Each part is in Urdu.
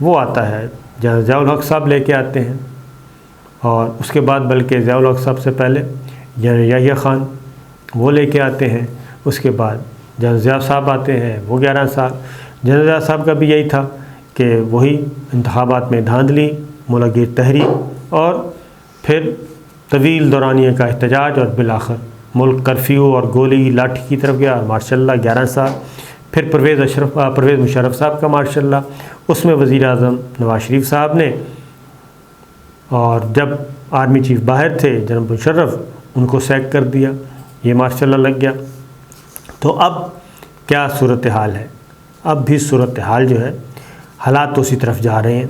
وہ آتا ہے، جنرل ضیاء الحق صاحب لے کے آتے ہیں، اور اس کے بعد بلکہ ضیاء الحق صاحب سے پہلے جنرل یحییٰ خان وہ لے کے آتے ہیں، اس کے بعد جنرل ضیاء صاحب آتے ہیں، وہ 11 سال۔ جنرل ضیاء صاحب کا بھی یہی تھا کہ وہی انتخابات میں دھاندلی، ملک گیر تحریک، اور پھر طویل دورانیے کا احتجاج، اور بالآخر ملک کرفیو اور گولی لاٹھی کی طرف گیا، اور ماشاء اللہ 11 سال۔ پھر پرویز مشرف صاحب کا ماشاء اللہ، اس میں وزیر اعظم نواز شریف صاحب نے، اور جب آرمی چیف باہر تھے جناب مشرف، ان کو سیک کر دیا، یہ ماشاء اللہ لگ گیا۔ تو اب کیا صورتحال ہے؟ اب بھی صورتحال جو ہے، حالات تو اسی طرف جا رہے ہیں،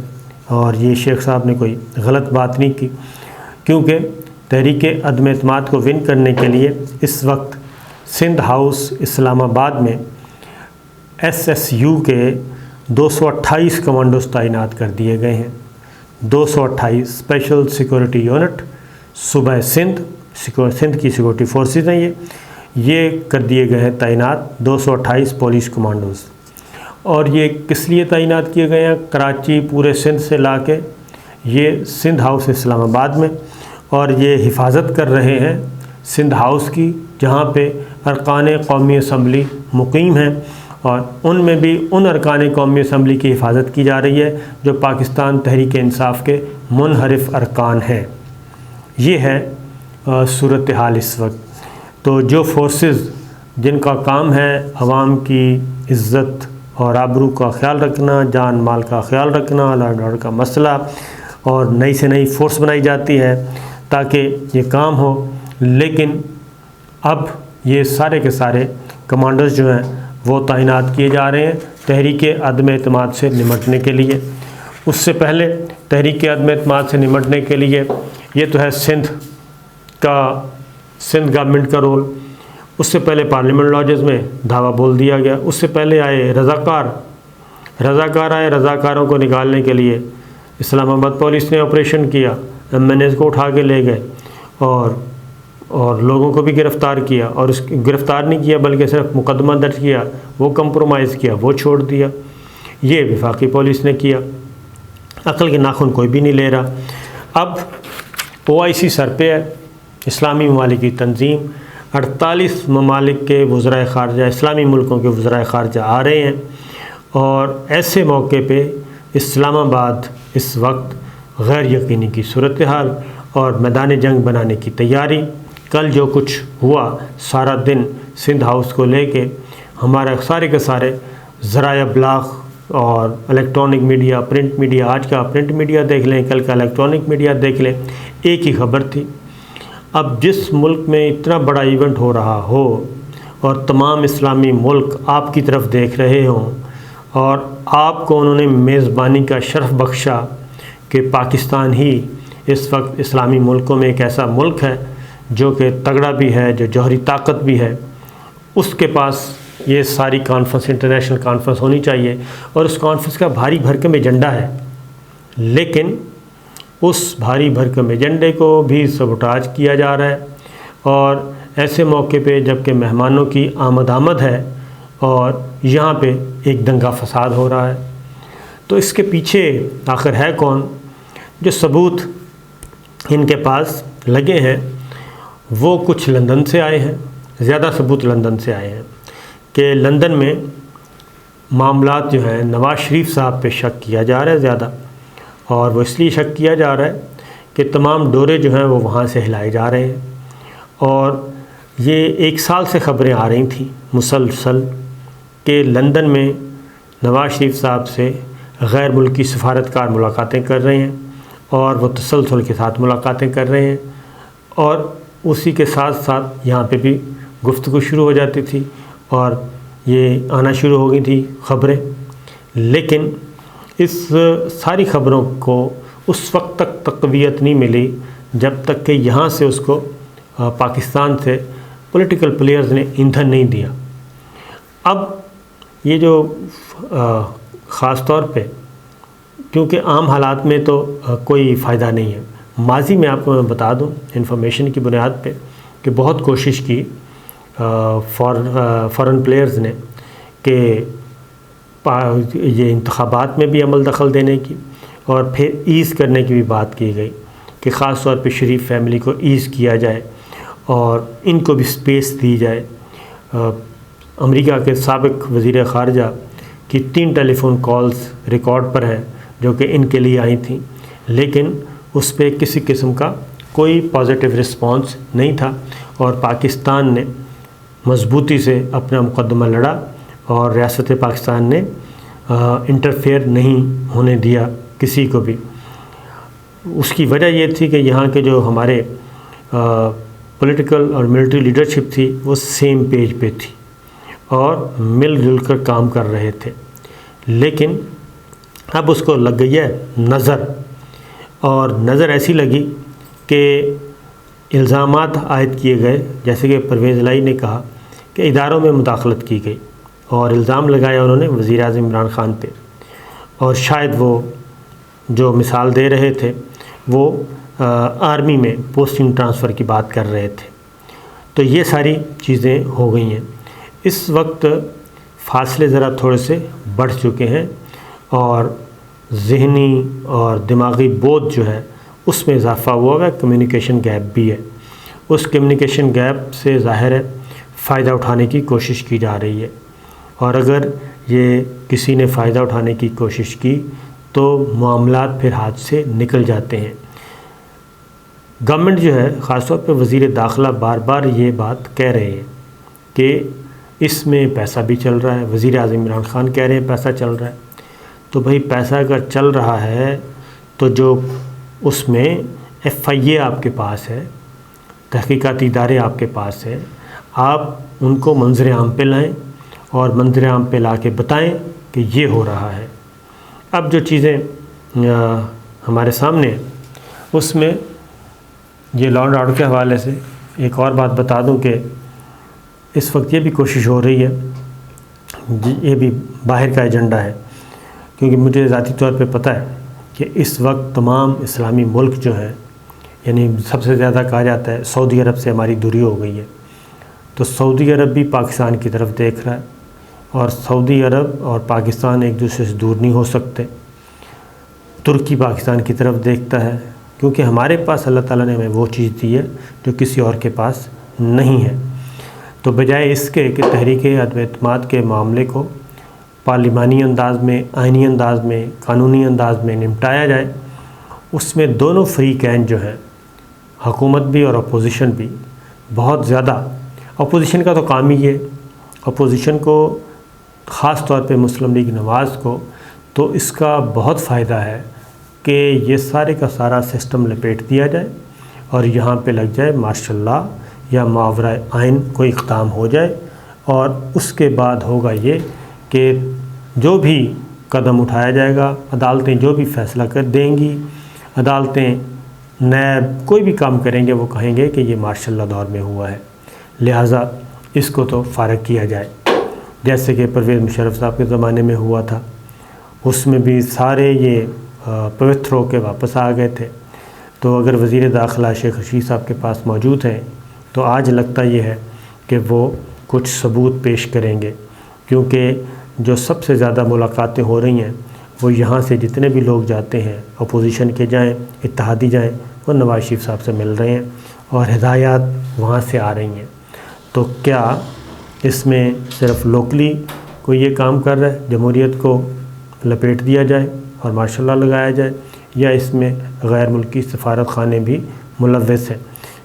اور یہ شیخ صاحب نے کوئی غلط بات نہیں کی، کیونکہ تحریک عدم اعتماد کو ون کرنے کے لیے اس وقت سندھ ہاؤس اسلام آباد میں SSU کے 228 کمانڈوز تعینات کر دیے گئے ہیں۔ 228 اسپیشل سیکورٹی یونٹ، صوبہ سندھ کی سیکورٹی فورسز ہیں، یہ کر دیے گئے ہیں تعینات 228 پولیس کمانڈوز۔ اور یہ کس لیے تعینات کیے گئے ہیں؟ کراچی پورے سندھ سے لا کے یہ سندھ ہاؤس اسلام آباد میں، اور یہ حفاظت کر رہے ہیں سندھ ہاؤس کی، جہاں پہ ارکان قومی اسمبلی مقیم ہیں، اور ان میں بھی ان ارکان قومی اسمبلی کی حفاظت کی جا رہی ہے جو پاکستان تحریک انصاف کے منحرف ارکان ہیں۔ یہ ہے صورتحال اس وقت۔ تو جو فورسز جن کا کام ہے عوام کی عزت اور آبرو کا خیال رکھنا، جان مال کا خیال رکھنا، لا اینڈ آرڈر کا مسئلہ، اور نئی سے نئی فورس بنائی جاتی ہے تاکہ یہ کام ہو، لیکن اب یہ سارے کے سارے کمانڈرز جو ہیں وہ تعینات کیے جا رہے ہیں تحریک عدم اعتماد سے نمٹنے کے لیے۔ اس سے پہلے تحریک عدم اعتماد سے نمٹنے کے لیے یہ تو ہے سندھ گورنمنٹ کا رول۔ اس سے پہلے پارلیمنٹ لاجز میں دھاوا بول دیا گیا۔ اس سے پہلے آئے رضاکار آئے، رضاکاروں کو نکالنے کے لیے اسلام آباد پولیس نے آپریشن کیا، MNAs کو اٹھا کے لے گئے، اور لوگوں کو بھی گرفتار کیا، اور گرفتار نہیں کیا بلکہ صرف مقدمہ درج کیا، وہ کمپرومائز کیا، وہ چھوڑ دیا۔ یہ وفاقی پولیس نے کیا، عقل کے ناخن کوئی بھی نہیں لے رہا۔ اب OIC سر پہ ہے، اسلامی ممالک کی تنظیم، 48 ممالک کے وزرائے خارجہ، اسلامی ملکوں کے وزرائے خارجہ آ رہے ہیں، اور ایسے موقع پہ اسلام آباد اس وقت غیر یقینی کی صورتحال اور میدان جنگ بنانے کی تیاری۔ کل جو کچھ ہوا سارا دن سندھ ہاؤس کو لے کے، ہمارا سارے کے سارے ذرائع ابلاغ اور الیکٹرانک میڈیا، پرنٹ میڈیا، آج کا پرنٹ میڈیا دیکھ لیں، کل کا الیکٹرانک میڈیا دیکھ لیں، ایک ہی خبر تھی۔ اب جس ملک میں اتنا بڑا ایونٹ ہو رہا ہو، اور تمام اسلامی ملک آپ کی طرف دیکھ رہے ہوں، اور آپ کو انہوں نے میزبانی کا شرف بخشا کہ پاکستان ہی اس وقت اسلامی ملکوں میں ایک ایسا ملک ہے جو کہ تگڑا بھی ہے، جو جوہری طاقت بھی ہے، اس کے پاس یہ ساری کانفرنس، انٹرنیشنل کانفرنس ہونی چاہیے، اور اس کانفرنس کا بھاری بھرکم ایجنڈا ہے، لیکن اس بھاری بھرکم ایجنڈے کو بھی سبوٹاج کیا جا رہا ہے، اور ایسے موقع پہ جب کہ مہمانوں کی آمد ہے، اور یہاں پہ ایک دنگا فساد ہو رہا ہے، تو اس کے پیچھے آخر ہے کون؟ جو ثبوت ان کے پاس لگے ہیں وہ کچھ لندن سے آئے ہیں، زیادہ ثبوت لندن سے آئے ہیں، کہ لندن میں معاملات جو ہیں نواز شریف صاحب پہ شک کیا جا رہا ہے زیادہ، اور وہ اس لیے شک کیا جا رہا ہے کہ تمام ڈورے جو ہیں وہ وہاں سے ہلائے جا رہے ہیں، اور یہ 1 سال سے خبریں آ رہی تھیں مسلسل کہ لندن میں نواز شریف صاحب سے غیر ملکی سفارتکار ملاقاتیں کر رہے ہیں، اور وہ تسلسل کے ساتھ ملاقاتیں کر رہے ہیں، اور اسی کے ساتھ ساتھ یہاں پہ بھی گفتگو شروع ہو جاتی تھی، اور یہ آنا شروع ہو گئی تھی خبریں، لیکن اس ساری خبروں کو اس وقت تک تقویت نہیں ملی جب تک کہ یہاں سے اس کو پاکستان سے پولیٹیکل پلیئرز نے ایندھن نہیں دیا۔ اب یہ جو خاص طور پہ کیونکہ عام حالات میں تو کوئی فائدہ نہیں ہے، ماضی میں آپ کو میں بتا دوں انفارمیشن کی بنیاد پہ کہ بہت کوشش کی فارن پلیئرز نے کہ یہ انتخابات میں بھی عمل دخل دینے کی، اور پھر ایز کرنے کی بھی بات کی گئی کہ خاص طور پہ شریف فیملی کو ایز کیا جائے اور ان کو بھی سپیس دی جائے۔ امریکہ کے سابق وزیر خارجہ کی 3 ٹیلی فون کالز ریکارڈ پر ہیں جو کہ ان کے لیے آئی تھیں، لیکن اس پہ کسی قسم کا کوئی پازیٹیو رسپانس نہیں تھا، اور پاکستان نے مضبوطی سے اپنا مقدمہ لڑا اور ریاست پاکستان نے انٹرفیئر نہیں ہونے دیا کسی کو بھی۔ اس کی وجہ یہ تھی کہ یہاں کے جو ہمارے پولیٹیکل اور ملٹری لیڈرشپ تھی وہ سیم پیج پہ تھی اور مل جل کر کام کر رہے تھے، لیکن اب اس کو لگ گئی ہے نظر، اور نظر ایسی لگی کہ الزامات عائد کیے گئے، جیسے کہ پرویز الہی نے کہا کہ اداروں میں مداخلت کی گئی، اور الزام لگایا انہوں نے وزیر اعظم عمران خان پہ، اور شاید وہ جو مثال دے رہے تھے وہ آرمی میں پوسٹنگ ٹرانسفر کی بات کر رہے تھے۔ تو یہ ساری چیزیں ہو گئی ہیں۔ اس وقت فاصلے ذرا تھوڑے سے بڑھ چکے ہیں، اور ذہنی اور دماغی بوجھ جو ہے اس میں اضافہ ہوا ہے، کمیونیکیشن گیپ بھی ہے۔ اس کمیونیکیشن گیپ سے ظاہر ہے فائدہ اٹھانے کی کوشش کی جا رہی ہے، اور اگر یہ کسی نے فائدہ اٹھانے کی کوشش کی تو معاملات پھر ہاتھ سے نکل جاتے ہیں۔ گورنمنٹ جو ہے، خاص طور پہ وزیر داخلہ بار بار یہ بات کہہ رہے ہیں کہ اس میں پیسہ بھی چل رہا ہے، وزیر اعظم عمران خان کہہ رہے ہیں پیسہ چل رہا ہے، تو بھائی پیسہ اگر چل رہا ہے تو جو اس میں FIA آپ کے پاس ہے، تحقیقاتی ادارے آپ کے پاس ہے، آپ ان کو منظر عام پہ لائیں اور منظر عام پہ لا کے بتائیں کہ یہ ہو رہا ہے۔ اب جو چیزیں ہمارے سامنے ہیں اس میں یہ لا اینڈ آرڈر کے حوالے سے ایک اور بات بتا دوں کہ اس وقت یہ بھی کوشش ہو رہی ہے، یہ بھی باہر کا ایجنڈا ہے، کیونکہ مجھے ذاتی طور پہ پتہ ہے کہ اس وقت تمام اسلامی ملک جو ہیں، یعنی سب سے زیادہ کہا جاتا ہے سعودی عرب سے ہماری دوری ہو گئی ہے، تو سعودی عرب بھی پاکستان کی طرف دیکھ رہا ہے، اور سعودی عرب اور پاکستان ایک دوسرے سے دور نہیں ہو سکتے۔ ترکی پاکستان کی طرف دیکھتا ہے، کیونکہ ہمارے پاس اللہ تعالیٰ نے ہمیں وہ چیز دی ہے جو کسی اور کے پاس نہیں ہے۔ تو بجائے اس کے کہ تحریک عدم اعتماد کے معاملے کو پارلیمانی انداز میں، آئینی انداز میں، قانونی انداز میں نمٹایا جائے، اس میں دونوں فریقین جو ہیں، حکومت بھی اور اپوزیشن بھی، بہت زیادہ اپوزیشن کا تو کام ہی ہے، اپوزیشن کو خاص طور پہ مسلم لیگ نواز کو تو اس کا بہت فائدہ ہے کہ یہ سارے کا سارا سسٹم لپیٹ دیا جائے اور یہاں پہ لگ جائے مارشل لا یا ماورائے آئین کوئی اقدام ہو جائے، اور اس کے بعد ہوگا یہ کہ جو بھی قدم اٹھایا جائے گا، عدالتیں جو بھی فیصلہ کر دیں گی، عدالتیں نیب کوئی بھی کام کریں گے وہ کہیں گے کہ یہ مارشل لا دور میں ہوا ہے، لہٰذا اس کو تو فارغ کیا جائے، جیسے کہ پرویز مشرف صاحب کے زمانے میں ہوا تھا۔ اس میں بھی سارے یہ پوتر ہو کے واپس آ گئے تھے۔ تو اگر وزیر داخلہ شیخ رشید صاحب کے پاس موجود ہیں تو آج لگتا یہ ہے کہ وہ کچھ ثبوت پیش کریں گے، کیونکہ جو سب سے زیادہ ملاقاتیں ہو رہی ہیں وہ یہاں سے جتنے بھی لوگ جاتے ہیں، اپوزیشن کے جائیں، اتحادی جائیں، وہ نواز شریف صاحب سے مل رہے ہیں اور ہدایات وہاں سے آ رہی ہیں۔ تو کیا اس میں صرف لوکلی کوئی یہ کام کر رہا ہے، جمہوریت کو لپیٹ دیا جائے اور ماشاء اللہ لگایا جائے، یا اس میں غیر ملکی سفارت خانے بھی ملوث ہیں؟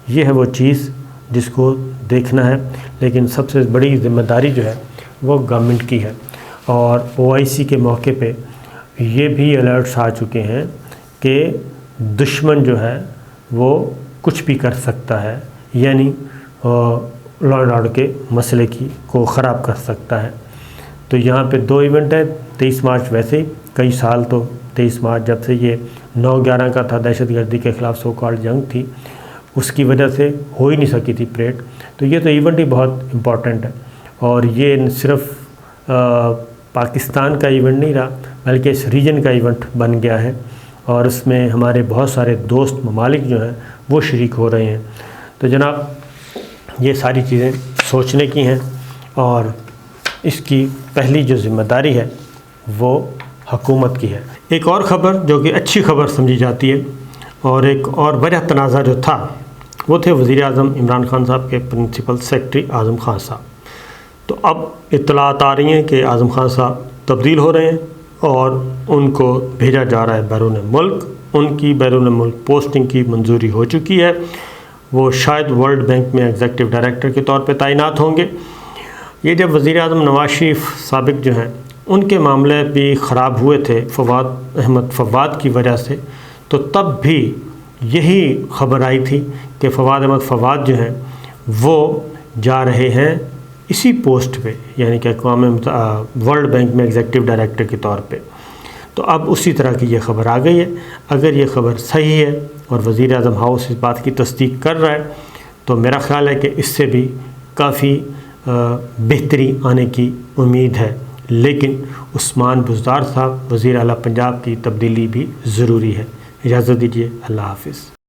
یہ ہے وہ چیز جس کو دیکھنا ہے، لیکن سب سے بڑی ذمہ داری جو ہے وہ گورنمنٹ کی ہے، اور OIC کے موقع پہ یہ بھی الرٹس آ چکے ہیں کہ دشمن جو ہے وہ کچھ بھی کر سکتا ہے، یعنی لا اینڈ آرڈر کے مسئلے کو خراب کر سکتا ہے۔ تو یہاں پہ 2 ایونٹ ہیں، 23 مارچ ویسے ہی کئی سال، تو 23 مارچ جب سے یہ 9/11 کا تھا، دہشت گردی کے خلاف سو کالڈ جنگ تھی، اس کی وجہ سے ہو ہی نہیں سکی تھی پریڈ، تو یہ تو ایونٹ ہی بہت امپورٹنٹ ہے، اور یہ صرف پاکستان کا ایونٹ نہیں رہا بلکہ اس ریجن کا ایونٹ بن گیا ہے، اور اس میں ہمارے بہت سارے دوست ممالک جو ہیں وہ شریک ہو رہے ہیں۔ تو جناب یہ ساری چیزیں سوچنے کی ہیں، اور اس کی پہلی جو ذمہ داری ہے وہ حکومت کی ہے۔ ایک اور خبر جو کہ اچھی خبر سمجھی جاتی ہے، اور ایک اور وجہ تنازع جو تھا وہ تھے وزیر اعظم عمران خان صاحب کے پرنسپل سیکرٹری اعظم خان صاحب۔ تو اب اطلاعات آ رہی ہیں کہ اعظم خان صاحب تبدیل ہو رہے ہیں اور ان کو بھیجا جا رہا ہے بیرون ملک۔ ان کی بیرون ملک پوسٹنگ کی منظوری ہو چکی ہے، وہ شاید ورلڈ بینک میں ایگزیکٹو ڈائریکٹر کے طور پہ تعینات ہوں گے۔ یہ جب وزیر اعظم نواز شریف سابق جو ہیں ان کے معاملے بھی خراب ہوئے تھے فواد احمد فواد کی وجہ سے، تو تب بھی یہی خبر آئی تھی کہ فواد احمد فواد جو ہیں وہ جا رہے ہیں اسی پوسٹ پہ، یعنی کہ اقوام ورلڈ بینک میں ایگزیکٹو ڈائریکٹر کے طور پہ۔ تو اب اسی طرح کی یہ خبر آ گئی ہے۔ اگر یہ خبر صحیح ہے اور وزیر اعظم ہاؤس اس بات کی تصدیق کر رہا ہے تو میرا خیال ہے کہ اس سے بھی کافی بہتری آنے کی امید ہے، لیکن عثمان بزدار صاحب وزیر اعلیٰ پنجاب کی تبدیلی بھی ضروری ہے۔ اجازت دیجیے، اللہ حافظ۔